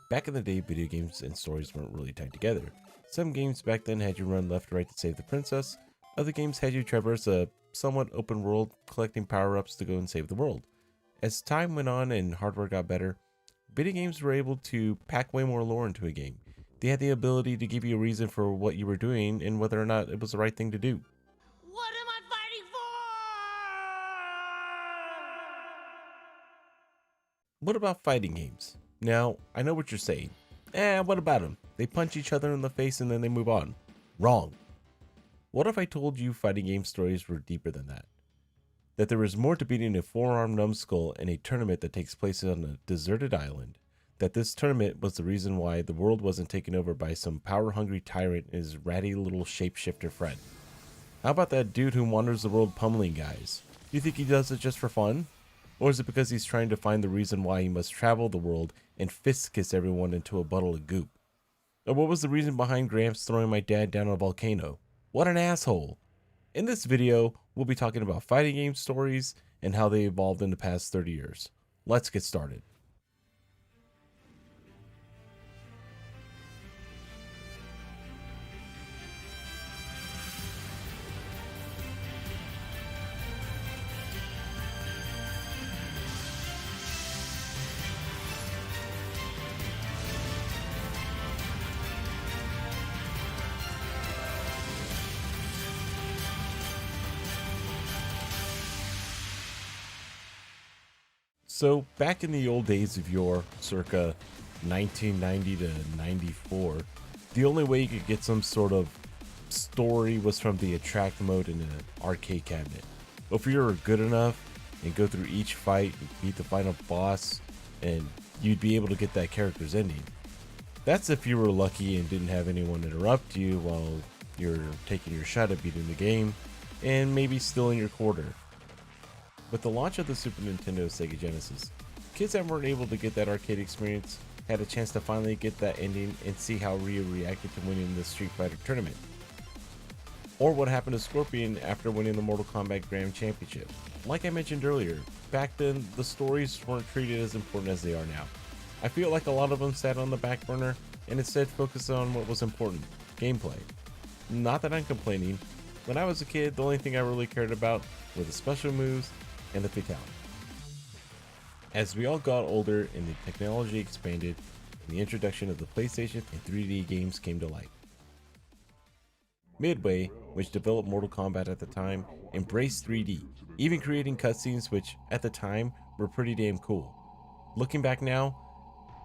Back in the day, video games and stories weren't really tied together. Some games back then had you run left or right to save the princess, other games had you traverse a somewhat open world collecting power-ups to go and save the world. As time went on and hardware got better, video games were able to pack way more lore into a game. They had the ability to give you a reason for what you were doing and whether or not it was the right thing to do. What am I fighting What about fighting games? Now, I know what you're saying. What about them? They punch each other in the face and then they move on. Wrong. What if I told you fighting game stories were deeper than that? That there is more to beating a four-armed numbskull in a tournament that takes place on a deserted island. That this tournament was the reason why the world wasn't taken over by some power-hungry tyrant and his ratty little shapeshifter friend. How about that dude who wanders the world pummeling guys? Do you think he does it just for fun? Or is it because he's trying to find the reason why he must travel the world and fist kiss everyone into a bottle of goop? Or what was the reason behind Gramps throwing my dad down a volcano? What an asshole! In this video, we'll be talking about fighting game stories and how they evolved in the past 30 years. Let's get started. So back in the old days of yore, circa 1990 to 94, the only way you could get some sort of story was from the attract mode in an arcade cabinet. If you were good enough and go through each fight and beat the final boss, and you'd be able to get that character's ending. That's if you were lucky and didn't have anyone interrupt you while you're taking your shot at beating the game and maybe stealing your quarter. With the launch of the Super Nintendo Sega Genesis, kids that weren't able to get that arcade experience had a chance to finally get that ending and see how Ryu reacted to winning the Street Fighter tournament. Or what happened to Scorpion after winning the Mortal Kombat Grand Championship. Like I mentioned earlier, back then the stories weren't treated as important as they are now. I feel like a lot of them sat on the back burner and instead focused on what was important, gameplay. Not that I'm complaining. When I was a kid, the only thing I really cared about were the special moves and the fatality. As we all got older and the technology expanded and the introduction of the PlayStation and 3D games came to light. Midway, which developed Mortal Kombat at the time, embraced 3D, even creating cutscenes which, at the time, were pretty damn cool. Looking back now,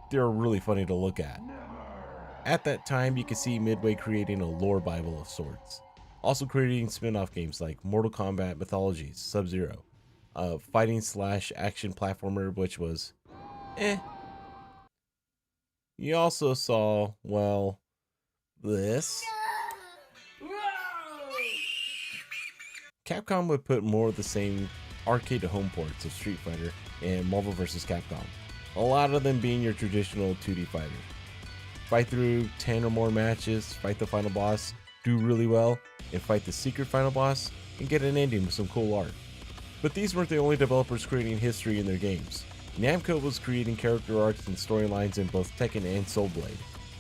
they're really funny to look at. At that time, you could see Midway creating a lore bible of sorts. Also creating spin-off games like Mortal Kombat Mythologies, Sub-Zero, a fighting / action platformer which was You also saw, well, this. Capcom would put more of the same arcade to home ports of Street Fighter and Marvel vs. Capcom. A lot of them being your traditional 2D fighter. Fight through 10 or more matches, fight the final boss, do really well, and fight the secret final boss, and get an ending with some cool art. But these weren't the only developers creating history in their games. Namco was creating character arcs and storylines in both Tekken and Soul Blade.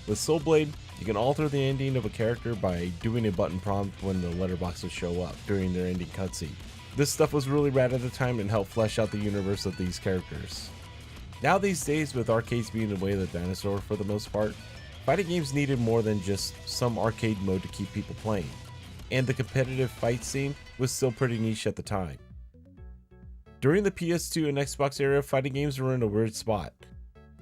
With Soul Blade, you can alter the ending of a character by doing a button prompt when the letterboxes show up during their ending cutscene. This stuff was really rad at the time and helped flesh out the universe of these characters. Now these days, with arcades being the way of the dinosaur for the most part, fighting games needed more than just some arcade mode to keep people playing, and the competitive fight scene was still pretty niche at the time. During the PS2 and Xbox era, fighting games were in a weird spot.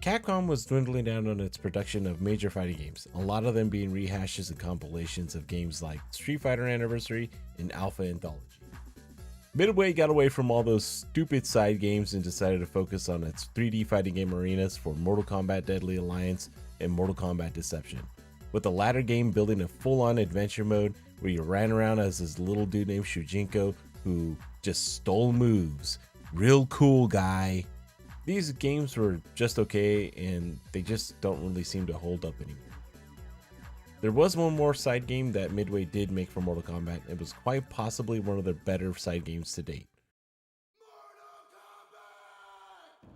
Capcom was dwindling down on its production of major fighting games, a lot of them being rehashes and compilations of games like Street Fighter Anniversary and Alpha Anthology. Midway got away from all those stupid side games and decided to focus on its 3D fighting game arenas for Mortal Kombat Deadly Alliance and Mortal Kombat Deception, with the latter game building a full-on adventure mode where you ran around as this little dude named Shujinko who just stole moves. Real cool guy. These games were just okay and they just don't really seem to hold up anymore. There was one more side game that Midway did make for Mortal Kombat. It was quite possibly one of their better side games to date.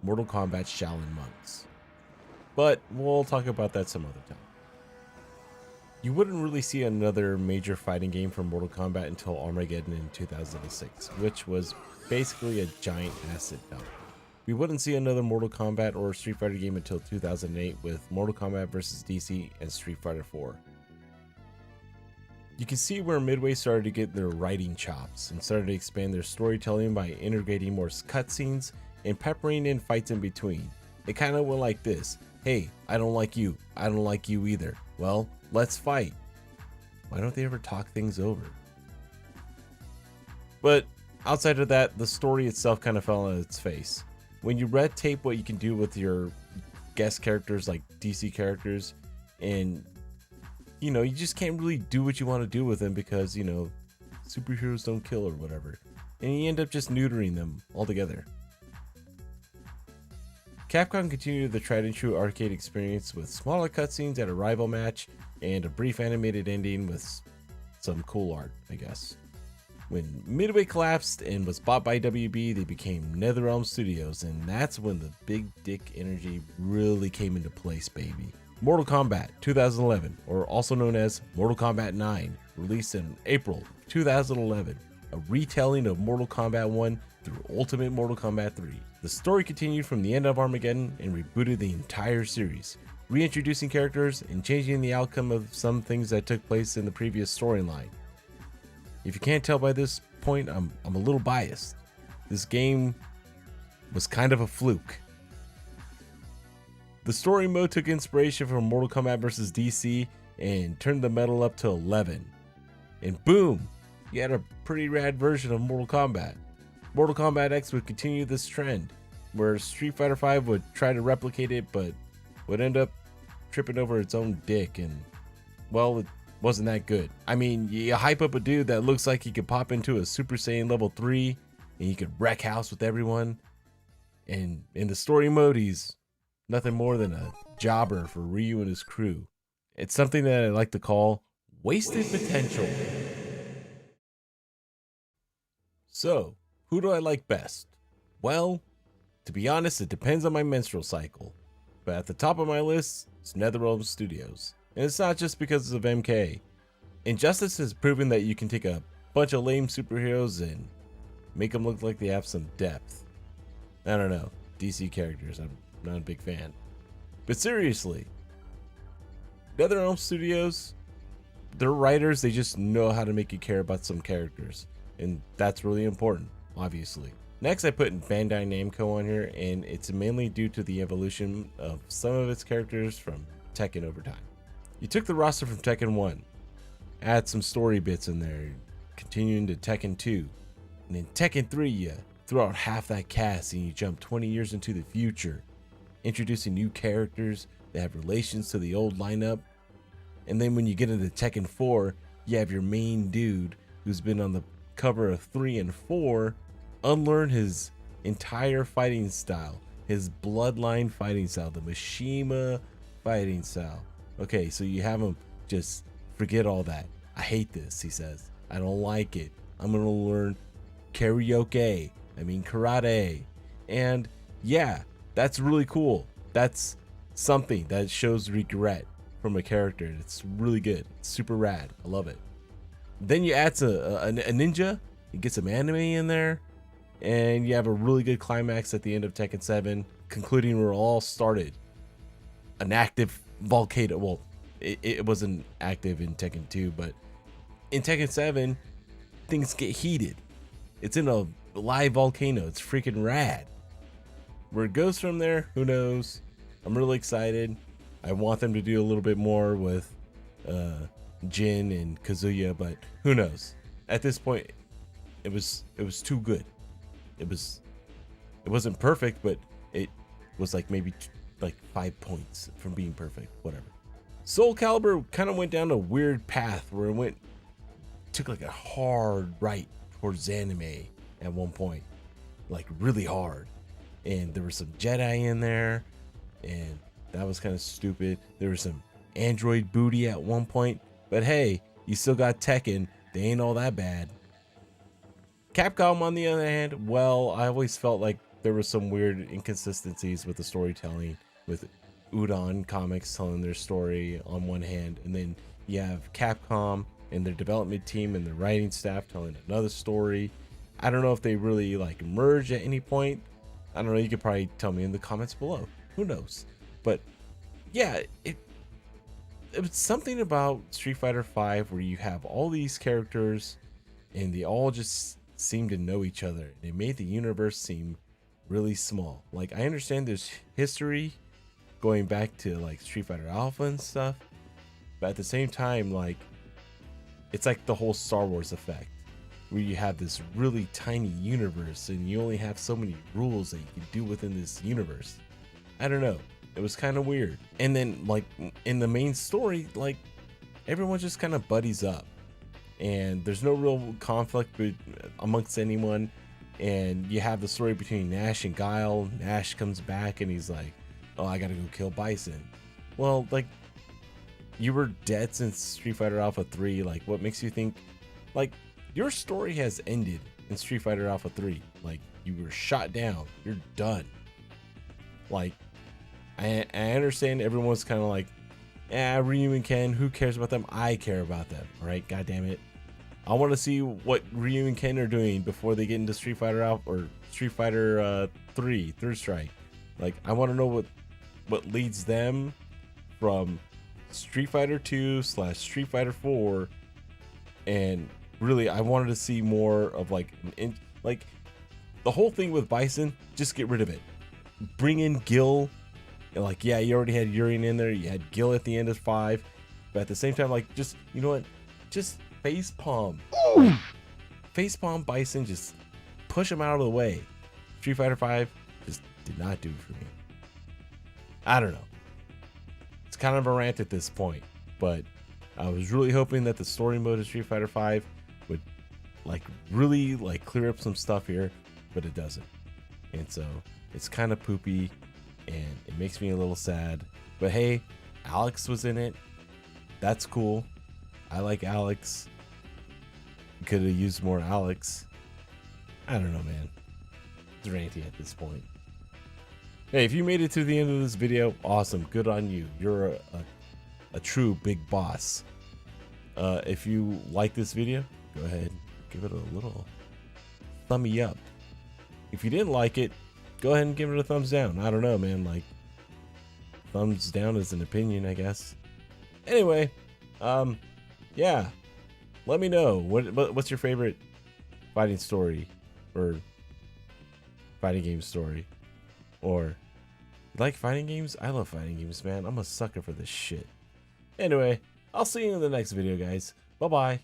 Mortal Kombat Shaolin Monks. but we'll talk about that some other time. You wouldn't really see another major fighting game from Mortal Kombat until Armageddon in 2006, which was basically a giant acid dump. We wouldn't see another Mortal Kombat or Street Fighter game until 2008 with Mortal Kombat vs. DC and Street Fighter 4. You can see where Midway started to get their writing chops and started to expand their storytelling by integrating more cutscenes and peppering in fights in between. It kind of went like this: hey, I don't like you, I don't like you either. Well, let's fight. Why don't they ever talk things over? But outside of that, the story itself kind of fell on its face. When you red tape what you can do with your guest characters like DC characters, and you just can't really do what you want to do with them because, superheroes don't kill or whatever. And you end up just neutering them altogether. Capcom continued the tried and true arcade experience with smaller cutscenes at a rival match and a brief animated ending with some cool art, I guess. When Midway collapsed and was bought by WB, they became NetherRealm Studios, and that's when the big dick energy really came into place, baby. Mortal Kombat 2011, or also known as Mortal Kombat 9, released in April 2011, a retelling of Mortal Kombat 1 through Ultimate Mortal Kombat 3. The story continued from the end of Armageddon and rebooted the entire series, reintroducing characters and changing the outcome of some things that took place in the previous storyline. If you can't tell by this point, I'm a little biased. This game was kind of a fluke. The story mode took inspiration from Mortal Kombat vs. DC and turned the medal up to 11. And boom, you had a pretty rad version of Mortal Kombat. Mortal Kombat X would continue this trend, where Street Fighter V would try to replicate it, but would end up tripping over its own dick, and, well, it wasn't that good. I mean, you hype up a dude that looks like he could pop into a Super Saiyan level 3, and he could wreck house with everyone, and in the story mode, he's nothing more than a jobber for Ryu and his crew. It's something that I like to call wasted potential. So, who do I like best? Well, to be honest, it depends on my menstrual cycle. But at the top of my list is NetherRealm Studios. And it's not just because of MK. Injustice has proven that you can take a bunch of lame superheroes and make them look like they have some depth. I don't know, DC characters, I'm not a big fan. But seriously, NetherRealm Studios, they're writers, they just know how to make you care about some characters. And that's really important, obviously. Next, I put Bandai Namco on here, and it's mainly due to the evolution of some of its characters from Tekken over time. You took the roster from Tekken 1, add some story bits in there, continuing to Tekken 2, and in Tekken 3, you throw out half that cast and you jump 20 years into the future, introducing new characters that have relations to the old lineup. And then when you get into Tekken 4, you have your main dude who's been on the cover of 3 and 4 unlearn his entire fighting style, his bloodline fighting style, the Mishima fighting style. Okay, so you have him just forget all that. I hate this, he says. I don't like it. I'm gonna learn karate. And yeah, that's really cool. That's something that shows regret from a character. It's really good. It's super rad. I love it. Then you add a ninja. You get some anime in there, and you have a really good climax at the end of Tekken 7, concluding where it all started. An active volcano. Well, it wasn't active in Tekken 2, but in Tekken 7, things get heated. It's in a live volcano. It's freaking rad. Where it goes from there, who knows? I'm really excited. I want them to do a little bit more with Jin and Kazuya, but who knows? At this point, it was too good. It wasn't perfect, but it was like maybe like 5 points from being perfect. Whatever. Soul Calibur kind of went down a weird path where it took like a hard right towards anime at one point, like really hard, and there was some Jedi in there, and that was kind of stupid. There was some android booty at one point, but hey, you still got Tekken. They ain't all that bad. Capcom, on the other hand, well, I always felt like there were some weird inconsistencies with the storytelling, with Udon Comics telling their story on one hand, and then you have Capcom and their development team and their writing staff telling another story. I don't know if they really like merge at any point. I don't know. You could probably tell me in the comments below. Who knows? But yeah, it was something about Street Fighter V where you have all these characters and they all just seem to know each other. And it made the universe seem really small. Like, I understand there's history going back to like Street Fighter Alpha and stuff, but at the same time, like, it's like the whole Star Wars effect where you have this really tiny universe and you only have so many rules that you can do within this universe. I don't know. It was kind of weird. And then like in the main story, like everyone just kind of buddies up and there's no real conflict amongst anyone. And you have the story between Nash and Guile. Nash comes back and he's like, oh, I gotta go kill Bison. Well, like, you were dead since Street Fighter Alpha 3. Like, what makes you think, like, your story has ended in Street Fighter Alpha 3. Like, you were shot down. You're done. Like, I understand everyone's kind of like, Ryu and Ken, who cares about them? I care about them. All right, God damn it. I want to see what Ryu and Ken are doing before they get into Street Fighter Alpha or Street Fighter 3, Third Strike. Like, I want to know what leads them from Street Fighter 2 / Street Fighter 4, and really I wanted to see more of like the whole thing with Bison. Just get rid of it. Bring in Gil. And like, yeah, you already had Urien in there. You had Gil at the end of 5, but at the same time, like, just, you know what? Just face palm. Face palm Bison. Just push him out of the way. Street Fighter 5 just did not do it for me. I don't know. It's kind of a rant at this point, but I was really hoping that the story mode of Street Fighter 5 would like really like clear up some stuff here, but it doesn't. And so it's kind of poopy and it makes me a little sad. But hey, Alex was in it. That's cool. I like Alex. Could have used more Alex. I don't know, man. It's ranty at this point. Hey, if you made it to the end of this video, awesome. Good on you. You're a true big boss. If you like this video, go ahead, give it a little thumbie up. If you didn't like it, go ahead and give it a thumbs down. I don't know, man. Like, thumbs down is an opinion, I guess. Anyway, yeah. Let me know what's your favorite fighting story or fighting game story, or you like fighting games? I love fighting games, man. I'm a sucker for this shit. Anyway, I'll see you in the next video, guys. Bye bye.